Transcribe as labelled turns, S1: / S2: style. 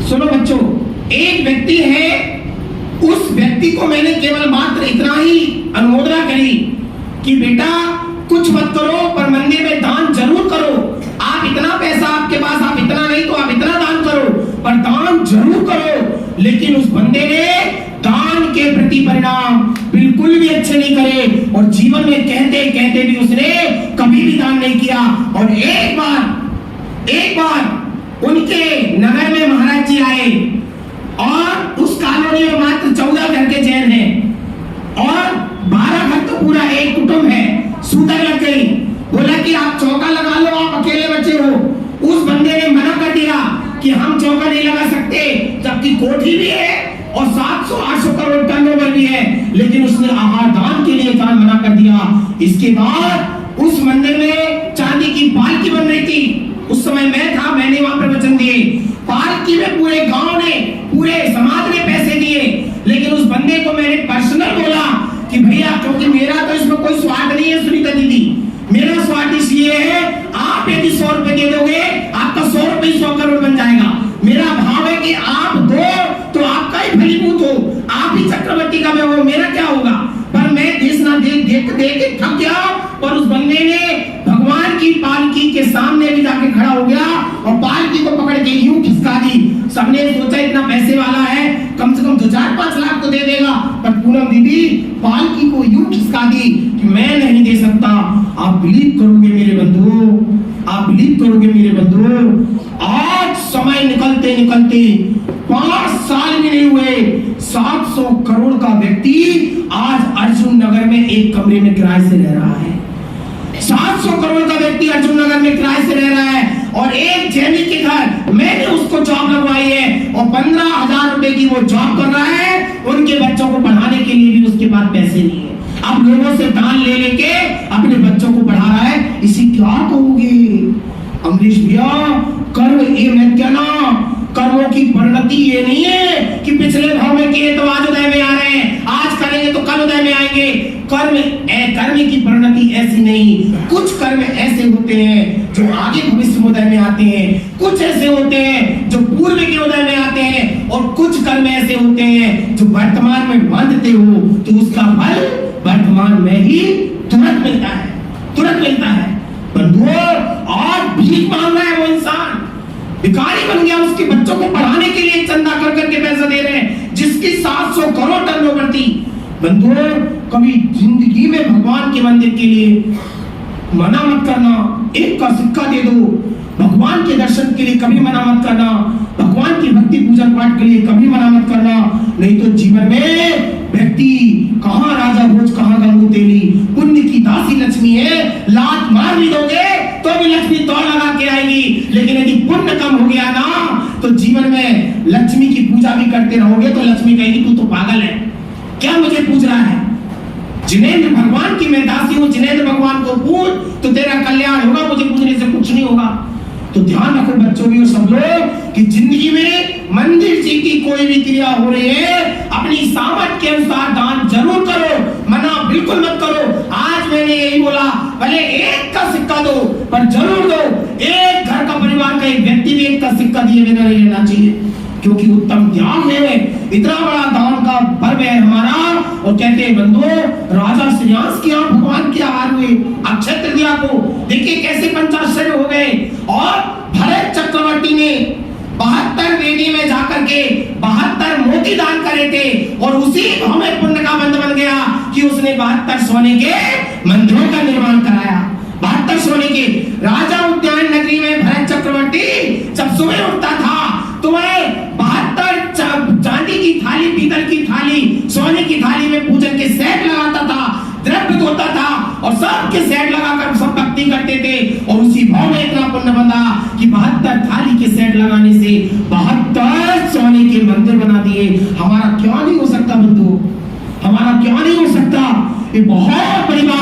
S1: सुनो बच्चों, एक व्यक्ति है, उस व्यक्ति को मैंने केवल मात्र इतना ही अनुमोदना करी कि बेटा कुछ मत करो पर मंदिर में दान जरूर करो। आप इतना पैसा आपके पास, आप इतना नहीं तो आप इतना दान करो, पर दान जरूर करो। लेकिन उस बंदे ने दान के प्रति परिणाम बिल्कुल भी अच्छे नहीं करे और जीवन में कहते कहते भी उसने कभी भी दान नहीं किया। और एक बार उनके नगर में महाराज जी आए और उस कॉलोनी में मात्र 14 घर के जैन हैं और 12 घर तो पूरा एक कुटुंब है। सूतक लग गई, बोला कि आप चौका लगा लो, आप अकेले बचे हो। उस बंदे ने मना कर दिया कि हम चौका नहीं लगा सकते, जबकि कोठी भी है और 700-800 करोड़ टर्नओवर भी है, लेकिन उसने आहार दान के लिए दान मना कर दिया। इसके बाद उस मंदिर में चांदी की पालकी बन रही थी। उस समय मैं था, मैंने वहां प्रवचन दिए। पालकी में पूरे गांव ने, पूरे समाज ने पैसे दिए, लेकिन उस बंदे को मैंने पर्सनल बोला कि भैया, क्योंकि मेरा तो इसमें कोई स्वार्थ नहीं है सुनीता दीदी, मेरा स्वार्थ इसलिए है, आप यदि 100 रुपए दे दोगे आपका 100 रुपए 100 करोड़ बन जाएगा। मेरा भाव है कि आप दो तो आपका ही फलीभूत हो, आप ही चक्रवर्ती का हो, मेरा क्या होगा। पर मैं देश ना देख के थक गया और उस बंदे ने भगवान की पालकी के सामने भी जाके खड़ा हो गया और पालकी को पकड़ के यूं खिसका दी। सबने सोचा इतना पैसे वाला है, कम से कम 2-4-5 लाख तो दे देगा, पर पूनम दीदी पालकी को यूं खिसका दी कि मैं नहीं दे सकता। आप बिलीव करोगे मेरे बंधु, आप बिलीव करोगे मेरे बंधु, आज समय निकलते निकलते 5 साल भी नहीं हुए, 700 करोड़ का व्यक्ति आज अर्जुन नगर में एक कमरे में किराए से रह रहा है। 700 करोड़ का व्यक्ति अर्जुन नगर में किराए से रह रहा है और एक जैनी के घर मैंने उसको जॉब लगवाई है और 15,000 रुपए की वो जॉब कर रहा है। उनके बच्चों को पढ़ाने के लिए भी उसके पास पैसे नहीं है। अब लोगों से दान ले लेके अपने बच्चों को पढ़ा रहा है। इसी क्या कहोगे अमरीश भैया, कर्म ये मैं क्या ना, कर्मों की परिणति ये नहीं है कि पिछले भाव में किए तो आज उदय में आ रहे हैं, आज करेंगे तो कल उदय में आएंगे। कर्म की परिणति ऐसी नहीं। कुछ कर्म ऐसे होते हैं जो आगे भविष्य उदय में आते हैं, कुछ ऐसे होते हैं जो पूर्व के उदय में आते हैं और कुछ कर्म ऐसे होते हैं जो वर्तमान में बांधते हो तो उसका फल वर्तमान में ही तुरंत मिलता है, तुरंत मिलता है। बंधुओं, आज भीख मांग रहा है वो इंसान, भिखारी बन गया, उसके बच्चों को पढ़ाने के लिए चंदा कर करके पैसा दे रहे हैं, जिसकी 700 करोड़ टर्नओवर थी। बंधुओं, कभी जिंदगी में भगवान के मंदिर के लिए मना मत करना, एक का सिक्का दे दो। भगवान के दर्शन के लिए कभी मना मत करना, भगवान की भक्ति पूजन पाठ के लिए कभी मना मत करना, नहीं तो जीवन में व्यक्ति कहां राजा भोज कहां गंगू तेली। पुण्य की दासी लक्ष्मी है, लात मार भी दोगे तो भी लक्ष्मी दौड़ लगा के आएगी, लेकिन यदि पुण्य कम हो गया ना तो जीवन में लक्ष्मी की पूजा भी करते रहोगे तो लक्ष्मी कहेगी तू तो पागल है, क्या मुझे पूज रहा है। जिनेंद्र भगवान की मैं दासी हूं, जिनेंद्र भगवान को पूज तो तेरा कल्याण होगा, मुझे पूजने से कुछ नहीं होगा। तो ध्यान रखो बच्चों भी और सब लोग कि जिंदगी में मंदिर जी की कोई भी क्रिया हो रही है, अपनी सामर्थ्य के अनुसार दान जरूर करो, मना बिल्कुल मत करो। आज मैंने यही बोला, भले एक का सिक्का दो पर जरूर दो। एक घर का परिवार का एक व्यक्ति भी एक का सिक्का दिए बिना नहीं रहना चाहिए, क्योंकि उत्तम त्याग है, इतना बड़ा दान का पर्व है हमारा। और कहते हैं बंधु, राजा श्रेयांश के यहाँ भगवान के आहार हुए, अक्षय तृतीया को देखिए कैसे पंचाश्चर्य हो गए। और भरत चक्रवर्ती ने 72 वेदी में जाकर के 72 मोती दान करे थे और उसी भाव में पुण्य का बंध बन गया कि उसने 72 सोने के मंदिरों का निर्माण कराया। 72 सोने के राजा उद्यान नगरी में भरत चक्रवर्ती जब सुबह उठता था तो वह 72 चांदी की थाली, पीतल की थाली, सोने की थाली में पूजन के सेट लगाता था, द्रव्य धोता था और सबके सेट लगाकर सब भक्ति करते थे। और उसी भाव में इतना पुण्य बना कि 72 थाली के सेट लगाने से 72 सोने के मंदिर बना दिए। हमारा क्यों नहीं हो सकता बंधु, हमारा क्यों नहीं हो सकता। ये बहुत बड़ी बात